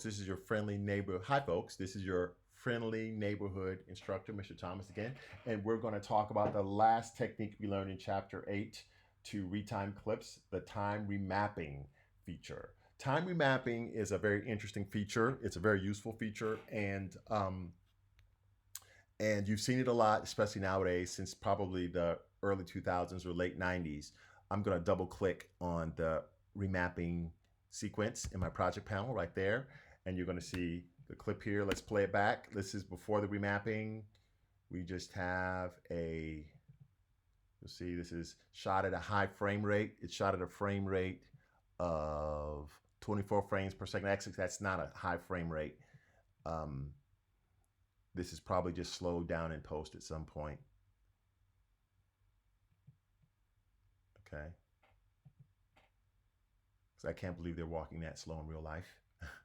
This is your friendly neighbor. Hi, folks. This is your friendly neighborhood instructor, Mr. Thomas again. And we're going to talk about the last technique we learned in chapter 8 to retime clips, the time remapping feature. Time remapping is a very interesting feature. It's a very useful feature, and you've seen it a lot, especially nowadays, since probably the early 2000s or late 90s. I'm going to double click on the remapping sequence in my project panel right there, and you're going to see the clip here. Let's play it back. This is before the remapping. We just have you'll see this is shot at a high frame rate. It's shot at a frame rate of 24 frames per second. Actually, that's not a high frame rate. This is probably just slowed down in post at some point. Okay. Because I can't believe they're walking that slow in real life.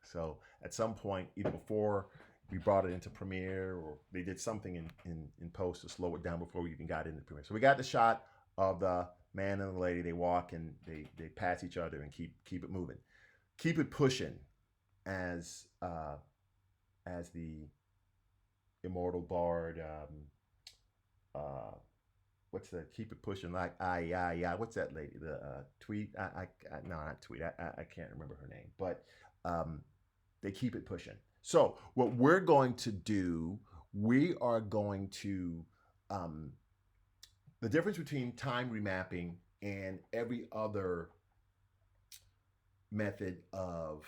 So at some point, either before we brought it into Premiere or they did something in post to slow it down before we even got into Premiere. So we got the shot of the man and the lady. They walk and they pass each other and keep it moving. Keep it pushing, as the immortal bard, what's that? Keep it pushing like yeah. What's that lady? The Tweet. No, not Tweet. I can't remember her name, but they keep it pushing. So what we're going to do, we are going to the difference between time remapping and every other method of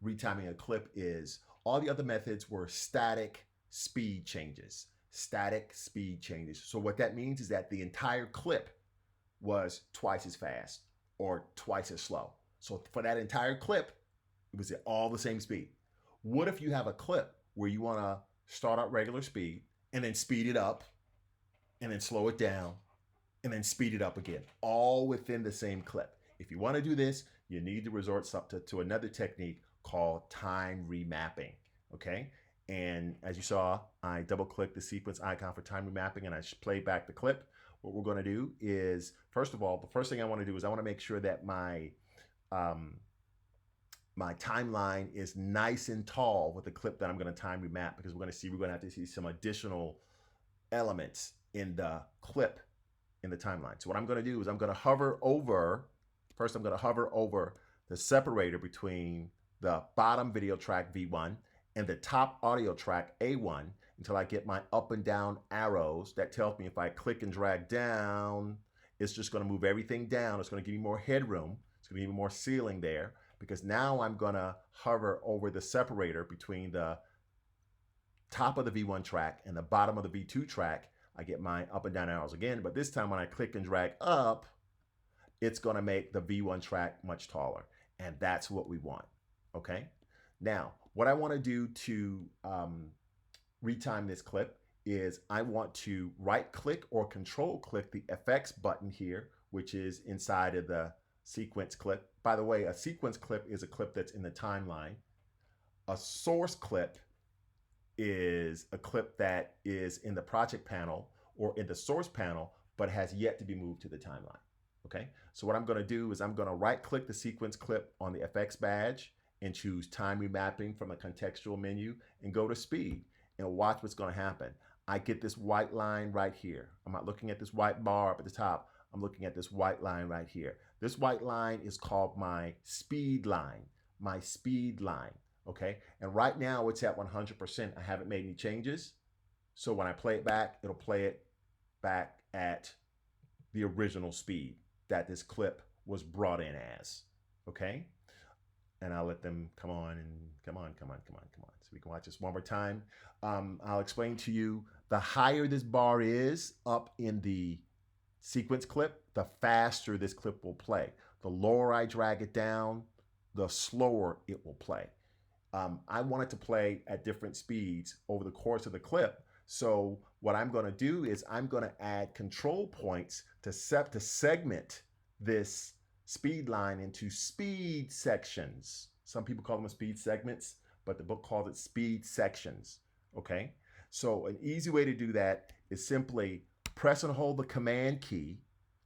retiming a clip is all the other methods were static speed changes. Static speed changes. So what that means is that the entire clip was twice as fast or twice as slow. So for that entire clip, it was at all the same speed. What if you have a clip where you want to start at regular speed and then speed it up and then slow it down and then speed it up again, all within the same clip? If you want to do this, you need to resort to another technique called time remapping, okay? And as you saw, I double-clicked the sequence icon for time remapping and I play back the clip. What we're going to do is, first of all, the first thing I want to do is I want to make sure that my timeline is nice and tall with the clip that I'm going to time remap, because we're going to have to see some additional elements in the clip in the timeline. So what I'm going to do is I'm going to hover over the separator between the bottom video track V1 and the top audio track A1 until I get my up and down arrows. That tells me if I click and drag down, it's just going to move everything down. It's going to give me more headroom. It's going to give me more ceiling there, because now I'm going to hover over the separator between the top of the V1 track and the bottom of the V2 track. I get my up and down arrows again, but this time when I click and drag up, it's going to make the V1 track much taller, and that's what we want. Okay, now what I want to do to retime this clip is I want to right click or control click the FX button here, which is inside of the sequence clip. By the way, a sequence clip is a clip that's in the timeline. A source clip is a clip that is in the project panel or in the source panel, but has yet to be moved to the timeline. Okay, so what I'm going to do is I'm going to right click the sequence clip on the FX badge and choose time remapping from the contextual menu and go to speed, and watch what's going to happen. I get this white line right here. I'm not looking at this white bar up at the top. I'm looking at this white line right here. This white line is called my speed line, okay? And right now it's at 100%. I haven't made any changes. So when I play it back, it'll play it back at the original speed that this clip was brought in as, okay? And I'll let them come on. So we can watch this one more time. I'll explain to you, the higher this bar is up in the sequence clip, the faster this clip will play. The lower I drag it down, the slower it will play. I want it to play at different speeds over the course of the clip. So what I'm going to do is I'm going to add control points to segment this speed line into speed sections. Some people call them speed segments, but the book calls it speed sections. Okay, so an easy way to do that is simply press and hold the command key.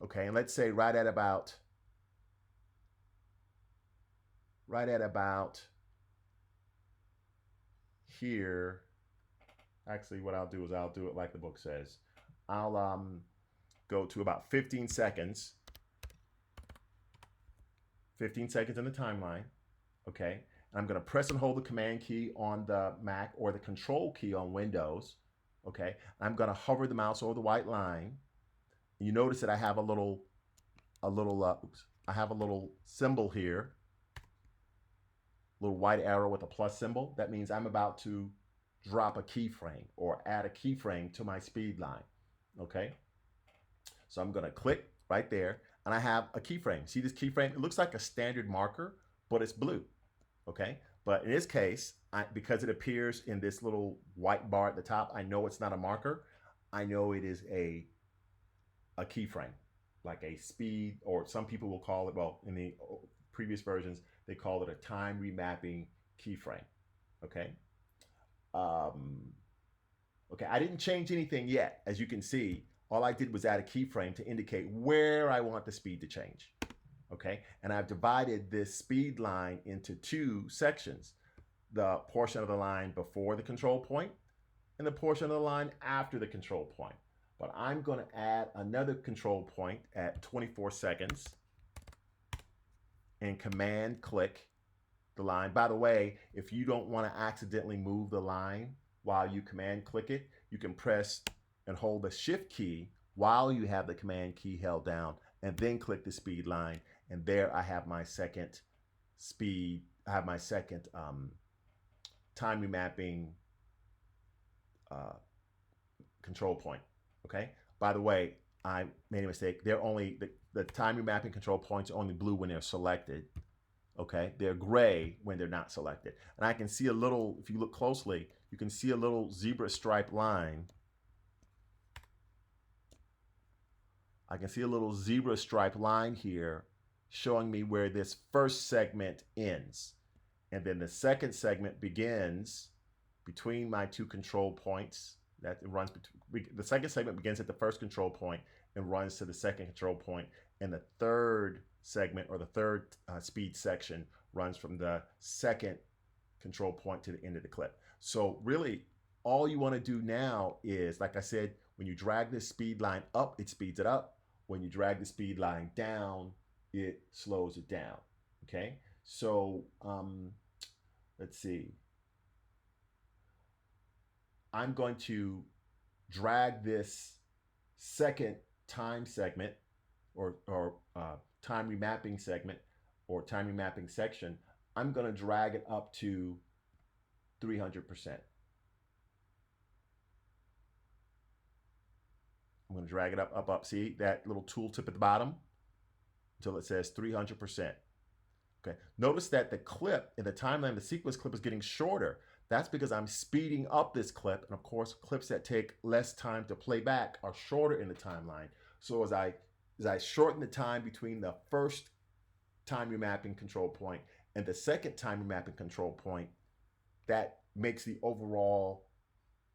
Okay, and let's say right at about here, actually what I'll do is I'll do it like the book says. I'll go to about 15 seconds. 15 seconds in the timeline, okay? And I'm gonna press and hold the command key on the Mac or the control key on Windows, okay? I'm gonna hover the mouse over the white line. You notice that I have a little symbol here, little white arrow with a plus symbol. That means I'm about to drop a keyframe or add a keyframe to my speed line, okay? So I'm gonna click right there and I have a keyframe. See this keyframe? It looks like a standard marker, but it's blue, okay? But in this case, because it appears in this little white bar at the top, I know it's not a marker. I know it is a keyframe, like a speed, or some people will call it, well, in the previous versions, they call it a time remapping keyframe, okay? Okay, I didn't change anything yet. As you can see, all I did was add a keyframe to indicate where I want the speed to change, okay? And I've divided this speed line into two sections, the portion of the line before the control point and the portion of the line after the control point. But I'm gonna add another control point at 24 seconds and command click the line. By the way, if you don't wanna accidentally move the line while you command click it, you can press and hold the shift key while you have the command key held down and then click the speed line. And there I have my second speed, I have my second time remapping control point, okay? By the way, I made a mistake. They're only, the time remapping control points are only blue when they're selected, okay? They're gray when they're not selected. And I can see a little, if you look closely, you can see a little zebra stripe line. I can see a little zebra stripe line here showing me where this first segment ends. And then the second segment begins between my two control points. That runs between, the second segment begins at the first control point and runs to the second control point. And the third segment, or the third speed section, runs from the second control point to the end of the clip. So really, all you want to do now is, like I said, when you drag this speed line up, it speeds it up. When you drag the speed line down, it slows it down, okay? So let's see. I'm going to drag this second time segment or time remapping segment or time remapping section. I'm going to drag it up to 300%. I'm going to drag it up. See that little tooltip at the bottom until it says 300%. Okay. Notice that the clip in the timeline, the sequence clip, is getting shorter. That's because I'm speeding up this clip. And of course, clips that take less time to play back are shorter in the timeline. So as I shorten the time between the first time remapping control point and the second time remapping control point, that makes the overall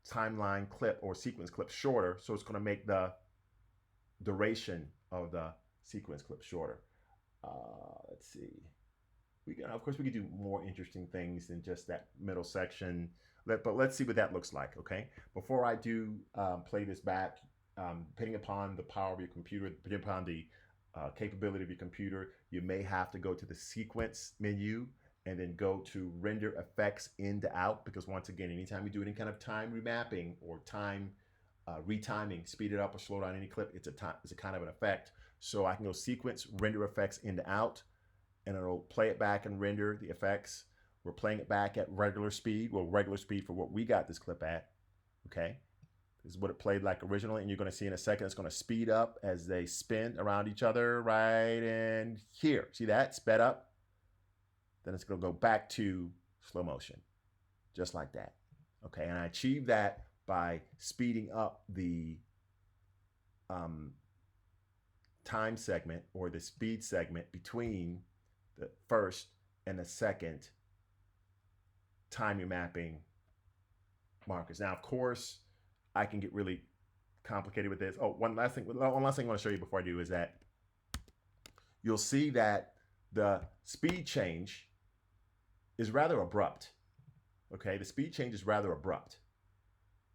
timeline clip or sequence clip shorter. So it's going to make the duration of the sequence clip shorter. Let's see. Of course, we could do more interesting things than just that middle section. But let's see what that looks like, okay? Before I do play this back, depending upon the power of your computer, depending upon the capability of your computer, you may have to go to the sequence menu and then go to render effects in to out, because once again, anytime you do any kind of time remapping or time retiming, speed it up or slow down any clip, it's a kind of an effect. So I can go sequence, render effects in to out, and it'll play it back and render the effects. We're playing it back at regular speed, well, regular speed for what we got this clip at, okay? This is what it played like originally, and you're gonna see in a second, it's gonna speed up as they spin around each other right in here. See that, sped up? Then it's gonna go back to slow motion, just like that, okay? And I achieved that by speeding up the time segment or the speed segment between the first and the second time remapping markers. Now, of course, I can get really complicated with this. Oh, one last thing I want to show you before I do is that you'll see that the speed change is rather abrupt. okay, the speed change is rather abrupt.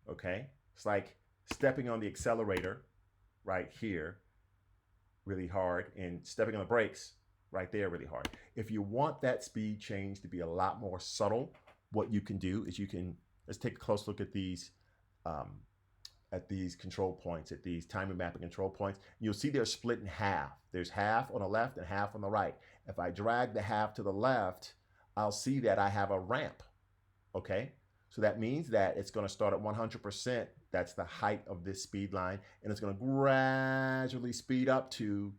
Okay, it's like stepping on the accelerator right here really hard and stepping on the brakes right there really hard. If you want that speed change to be a lot more subtle, what you can do is let's take a close look at these control points, at these time remapping control points. You'll see they're split in half. There's half on the left and half on the right. If I drag the half to the left, I'll see that I have a ramp, okay? So that means that it's going to start at 100%. That's the height of this speed line. And it's going to gradually speed up to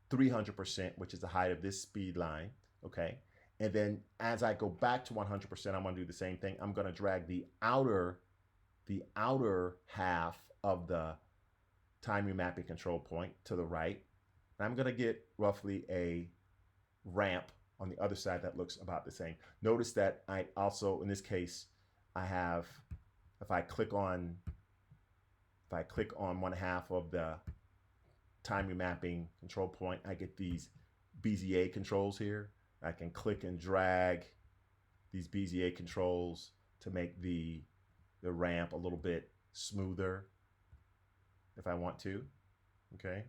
300%, which is the height of this speed line, okay? And then as I go back to 100%, I'm going to do the same thing. I'm going to drag the outer half of the time remapping control point to the right. And I'm going to get roughly a ramp on the other side that looks about the same. Notice that I also, in this case, I have, if I click on one half of the time remapping control point, I get these Bezier controls here. I can click and drag these Bezier controls to make the ramp a little bit smoother if I want to, okay?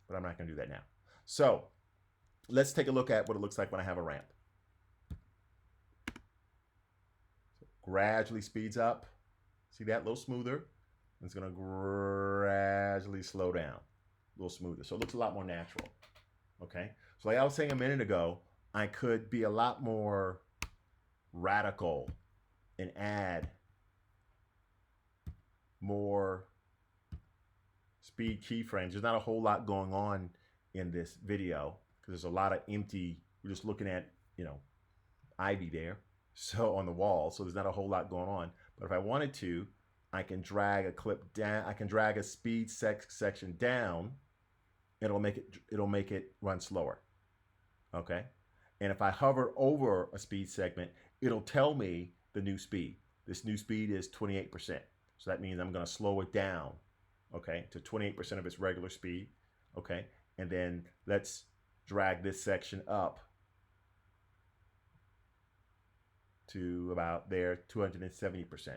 But I'm not going to do that now. So let's take a look at what it looks like when I have a ramp. So gradually speeds up. See that? A little smoother. It's going to gradually slow down. A little smoother. So it looks a lot more natural. Okay? So like I was saying a minute ago, I could be a lot more radical and add more speed keyframes. There's not a whole lot going on in this video because there's a lot of empty, we're just looking at, ivy there, so on the wall, so there's not a whole lot going on. But if I wanted to, I can drag a clip down, I can drag a speed section down, and it'll make it run slower. Okay? And if I hover over a speed segment, it'll tell me the new speed. This new speed is 28%. So that means I'm going to slow it down, okay, to 28% of its regular speed, okay? And then let's drag this section up to about there, 270%.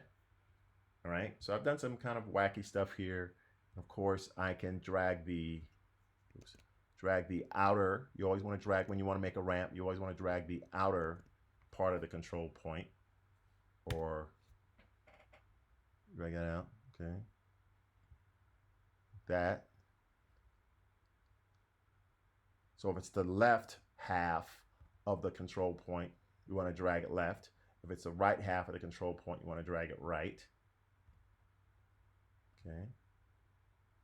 All right, so I've done some kind of wacky stuff here. Of course, I can drag the outer. You always want to drag, when you want to make a ramp, you always want to drag the outer part of the control point, or drag that out, okay? That. So if it's the left half of the control point, you want to drag it left. If it's the right half of the control point, you want to drag it right. Okay.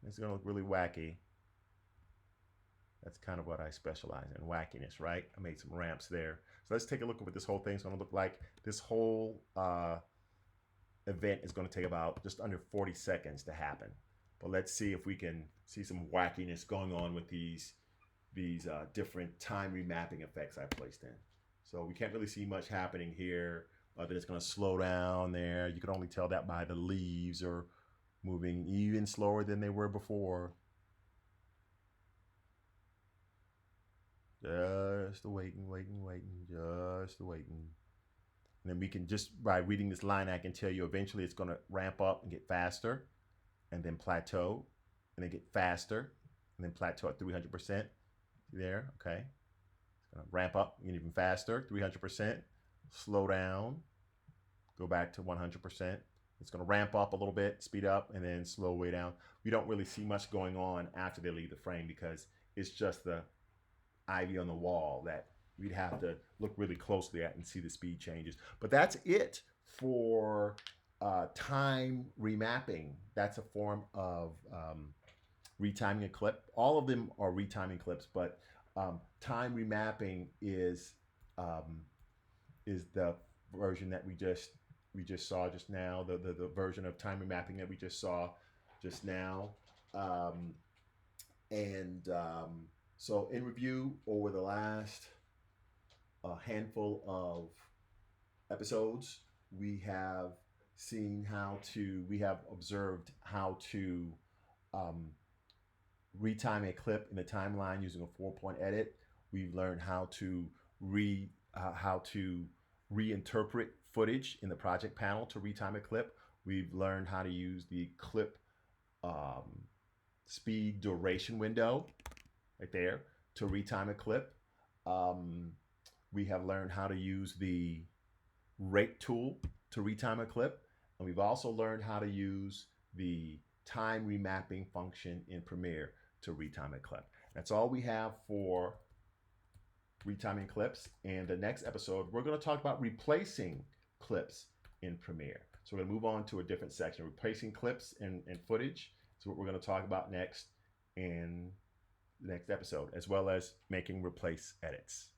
It's going to look really wacky. That's kind of what I specialize in, wackiness, right? I made some ramps there. So let's take a look at what this whole thing's going to look like. This whole event is going to take about just under 40 seconds to happen. But let's see if we can see some wackiness going on with these different time remapping effects I placed in. So we can't really see much happening here. That it's going to slow down there. You can only tell that by the leaves are moving even slower than they were before. Just waiting, just waiting. And then we can just, by reading this line, I can tell you eventually it's going to ramp up and get faster, and then plateau, and then get faster, and then plateau at 300%. There, okay. It's going to ramp up, get even faster, 300%, slow down, go back to 100%. It's going to ramp up a little bit, speed up, and then slow way down. We don't really see much going on after they leave the frame because it's just the ivy on the wall that we'd have to look really closely at and see the speed changes. But that's it for time remapping. That's a form of retiming a clip. All of them are retiming clips, but time remapping is the version that we just saw just now, the version of time remapping that we just saw just now. So in review, over the last handful of episodes, we have observed how to retime a clip in the timeline using a 4-point edit. We've learned how to how to reinterpret footage in the project panel to retime a clip. We've learned how to use the clip speed duration window right there to retime a clip. We have learned how to use the rate tool to retime a clip. And we've also learned how to use the time remapping function in Premiere to retime a clip. That's all we have for retiming clips. And the next episode, we're going to talk about replacing clips in Premiere. So we're going to move on to a different section, replacing clips and footage. So what we're going to talk about next in the next episode, as well as making replace edits.